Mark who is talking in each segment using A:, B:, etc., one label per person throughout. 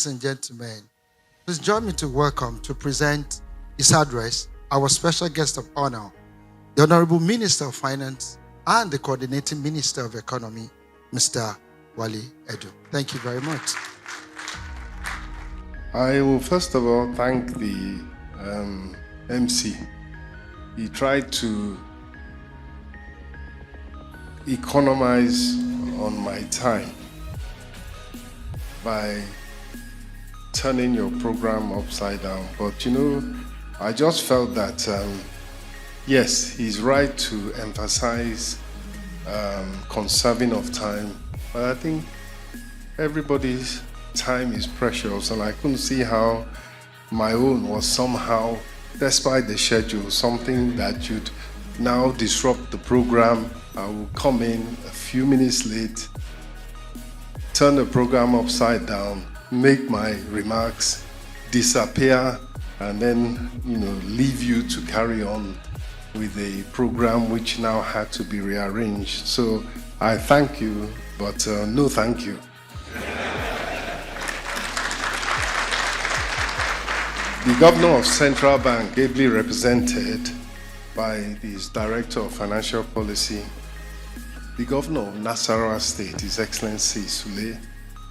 A: Ladies and gentlemen, please join me to welcome, to present his address, our special guest of honor, the Honorable Minister of Finance and the Coordinating Minister of Economy, Mr. Wale Edu. Thank you very much.
B: I will first of all thank the MC. He tried to economize on my time by turning your program upside down. But I just felt that, yes, he's right to emphasize conserving of time. But I think everybody's time is precious, and I couldn't see how my own was somehow, despite the schedule, something that should now disrupt the program. I will come in a few minutes late, turn the program upside down, make my remarks, disappear, and then, leave you to carry on with a program which now had to be rearranged. So I thank you, but no thank you. The Governor of Central Bank, ably represented by his Director of Financial Policy, the Governor of Nasarawa State, His Excellency Sule,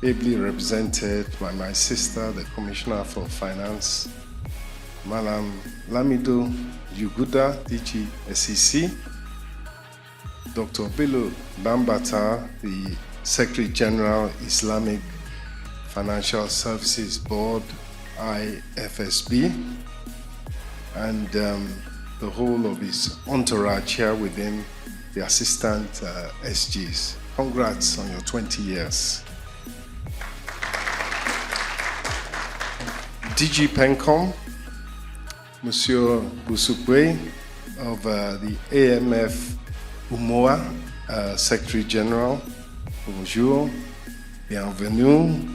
B: ably represented by my sister, the Commissioner for Finance, Malam Lamido Yuguda, DG SEC, Dr. Bello Bambata, the Secretary General, Islamic Financial Services Board, IFSB, and the whole of his entourage here with him, the assistant SGs. Congrats on your 20 years. DG Pencom, Monsieur Boussoukwe of the AMF Umoa, Secretary General, bonjour, bienvenue.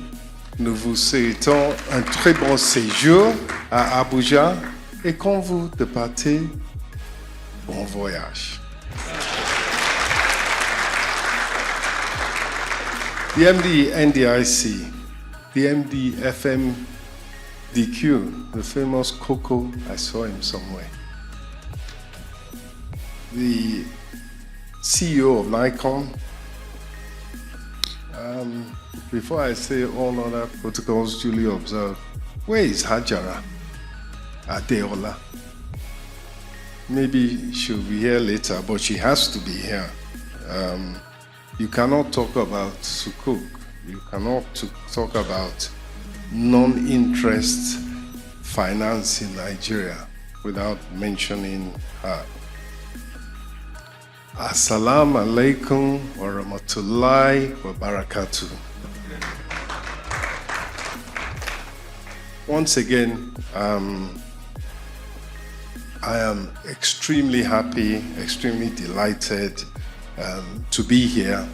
B: Nous vous souhaitons un très bon séjour à Abuja et quand vous départez, bon voyage. The MD NDIC, the MD FMDQ, the famous Coco, I saw him somewhere. The CEO of Nikon. Before I say all other protocols duly observed, where is Hajara Adeola? Maybe she'll be here later, but she has to be here. You cannot talk about Sukuk. You cannot talk about non-interest finance in Nigeria without mentioning her. Assalamu alaikum wa rahmatullahi wa barakatuh. Once again, I am extremely happy, extremely delighted to be here.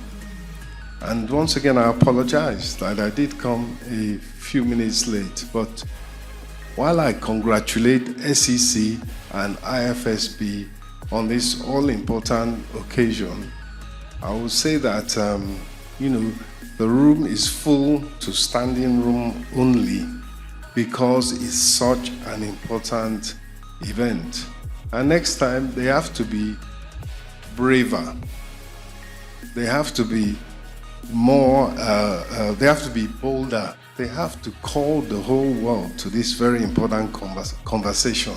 B: And once again, I apologize that I did come a few minutes late. But while I congratulate SEC and IFSB on this all-important occasion, I will say that, the room is full to standing room only because it's such an important event. And next time, they have to be braver. They have to be more, they have to be bolder. They have to call the whole world to this very important conversation.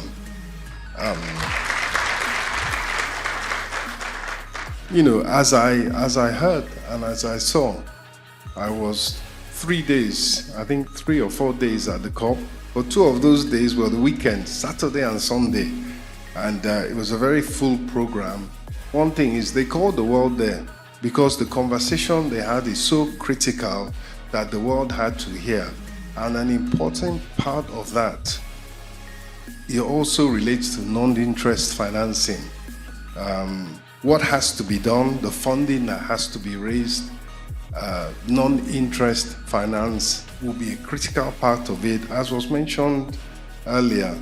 B: As I heard and as I saw, I was 3 days, I think 3 or 4 days at the COP, but 2 of those days were the weekend, Saturday and Sunday, and it was a very full program. One thing is they called the world there because the conversation they had is so critical that the world had to hear, and an important part of that, it also relates to non-interest financing. What has to be done, the funding that has to be raised, non-interest finance will be a critical part of it, as was mentioned earlier.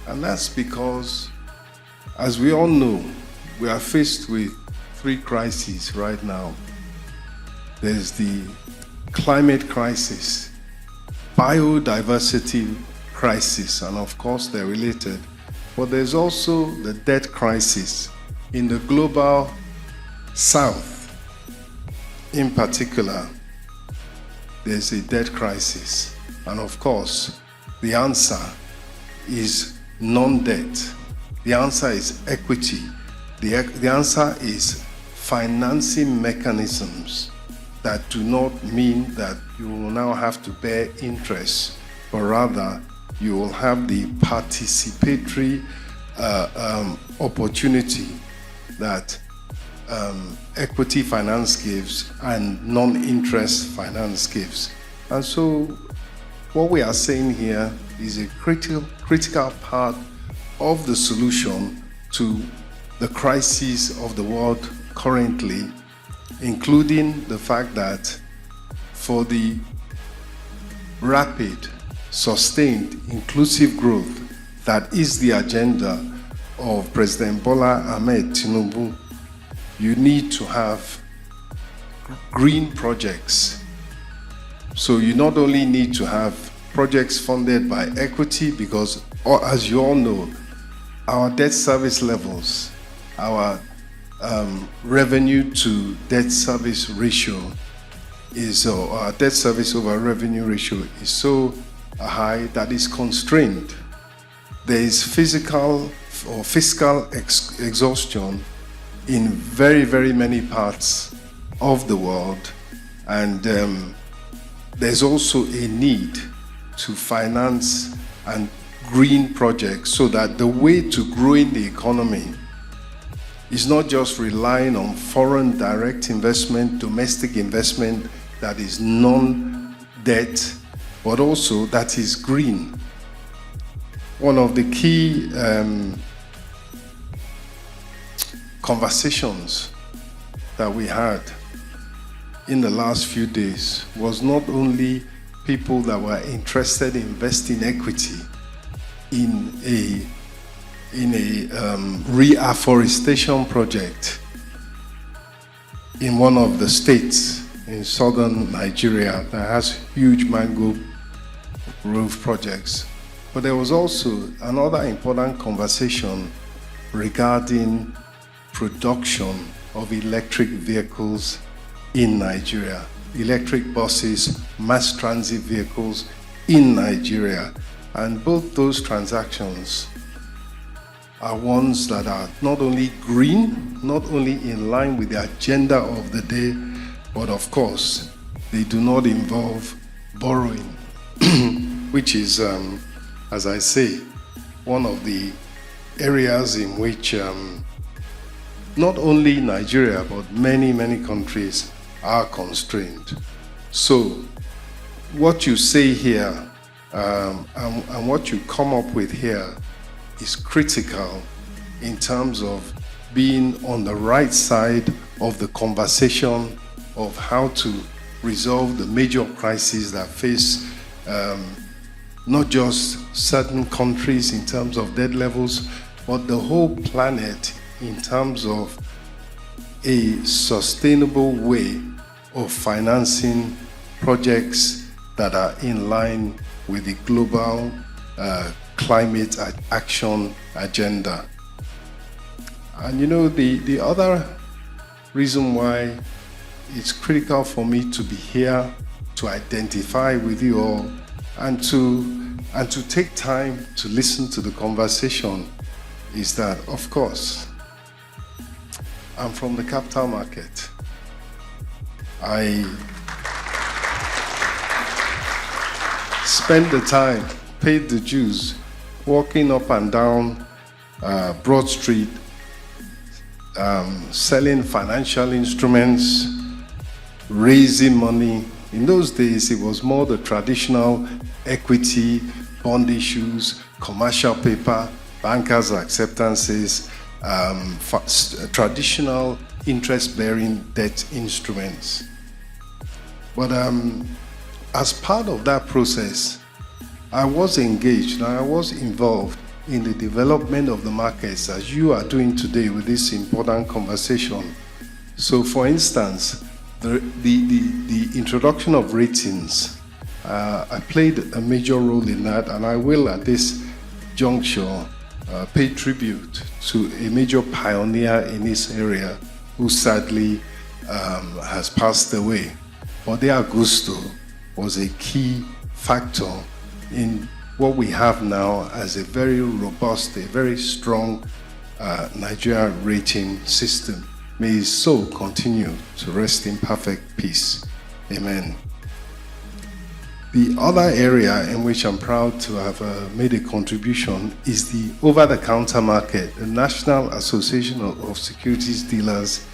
B: And that's because, as we all know, we are faced with 3 crises right now. There's the climate crisis, biodiversity crisis, and of course they're related, but there's also the debt crisis in the global south. In particular, there's a debt crisis, and of course the answer is non-debt. The answer is equity. The answer is financing mechanisms that do not mean that you will now have to bear interest, but rather you will have the participatory opportunity that equity finance gives and non-interest finance gives. And so what we are saying here is a critical part of the solution to the crises of the world currently, including the fact that for the rapid, sustained, inclusive growth that is the agenda of President Bola Ahmed Tinubu, you need to have green projects. So you not only need to have projects funded by equity, because as you all know, our debt service levels, our revenue to debt service ratio is, our debt service over revenue ratio is so high that it's constrained. There is physical or fiscal exhaustion in very, very many parts of the world, and there's also a need to finance and green projects so that the way to growing the economy is not just relying on foreign direct investment, domestic investment that is non-debt, but also that is green. One of the key conversations that we had in the last few days was not only people that were interested in investing equity in a reforestation project in one of the states in southern Nigeria that has huge mango grove projects. But there was also another important conversation regarding production of electric vehicles in Nigeria, electric buses, mass transit vehicles in Nigeria. And both those transactions are ones that are not only green, not only in line with the agenda of the day, but of course, they do not involve borrowing, which is, as I say, one of the areas in which not only Nigeria, but many, many countries are constrained. So what you say here and what you come up with here is critical in terms of being on the right side of the conversation of how to resolve the major crises that face not just certain countries in terms of debt levels, but the whole planet in terms of a sustainable way of financing projects that are in line with the global climate action agenda. And you know, the other reason why it's critical for me to be here to identify with you all and to take time to listen to the conversation is that, of course, I'm from the capital market. I spent the time, paid the dues, walking up and down Broad Street, selling financial instruments, raising money. In those days, it was more the traditional equity, bond issues, commercial paper, bankers' acceptances, traditional interest-bearing debt instruments. But as part of that process, I was engaged and I was involved in the development of the markets as you are doing today with this important conversation. So for instance, the introduction of ratings I played a major role in that, and I will at this juncture pay tribute to a major pioneer in this area who sadly has passed away. Ode Augusto was a key factor in what we have now as a very robust, a very strong Nigeria rating system. May his soul continue to rest in perfect peace. Amen. The other area in which I'm proud to have made a contribution is the over-the-counter market, the National Association of Securities Dealers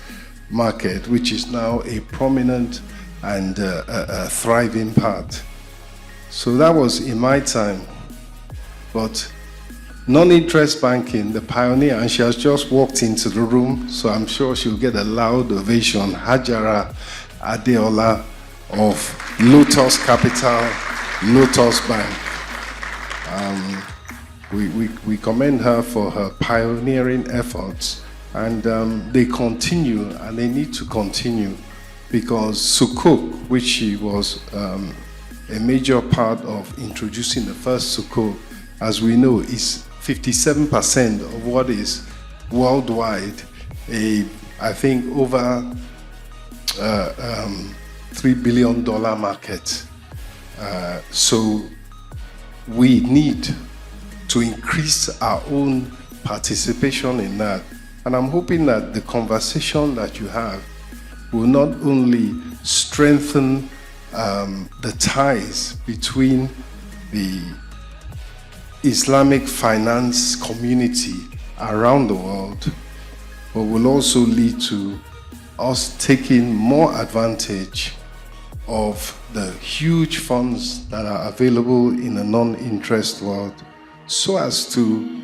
B: market, which is now a prominent and a thriving part. So that was in my time. But non-interest banking, the pioneer, and she has just walked into the room, so I'm sure she'll get a loud ovation, Hajara Adeola of Lotus Capital, Lotus Bank. We commend her for her pioneering efforts, and they continue, and they need to continue, because Sukuk, which she was a major part of introducing the first Sukuk, as we know, is 57% of what is worldwide, I think over $3 billion market. So we need to increase our own participation in that. And I'm hoping that the conversation that you have will not only strengthen the ties between the Islamic finance community around the world, but will also lead to us taking more advantage of the huge funds that are available in a non-interest world, so as to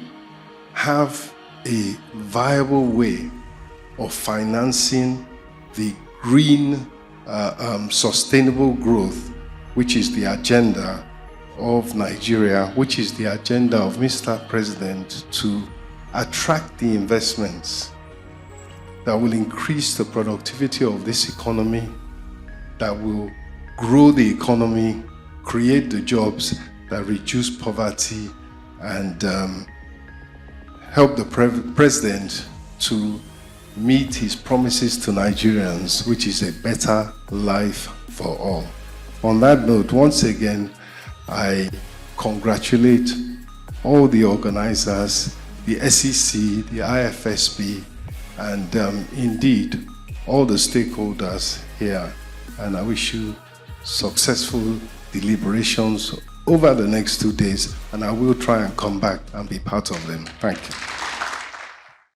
B: have a viable way of financing the green sustainable growth, which is the agenda of Nigeria, which is the agenda of Mr. President, to attract the investments that will increase the productivity of this economy, that will grow the economy, create the jobs that reduce poverty, and help the president to meet his promises to Nigerians, which is a better life for all. On that note, once again, I congratulate all the organizers, the SEC, the IFSB, and indeed all the stakeholders here. And I wish you successful deliberations over the next 2 days, and I will try and come back and be part of them. Thank you.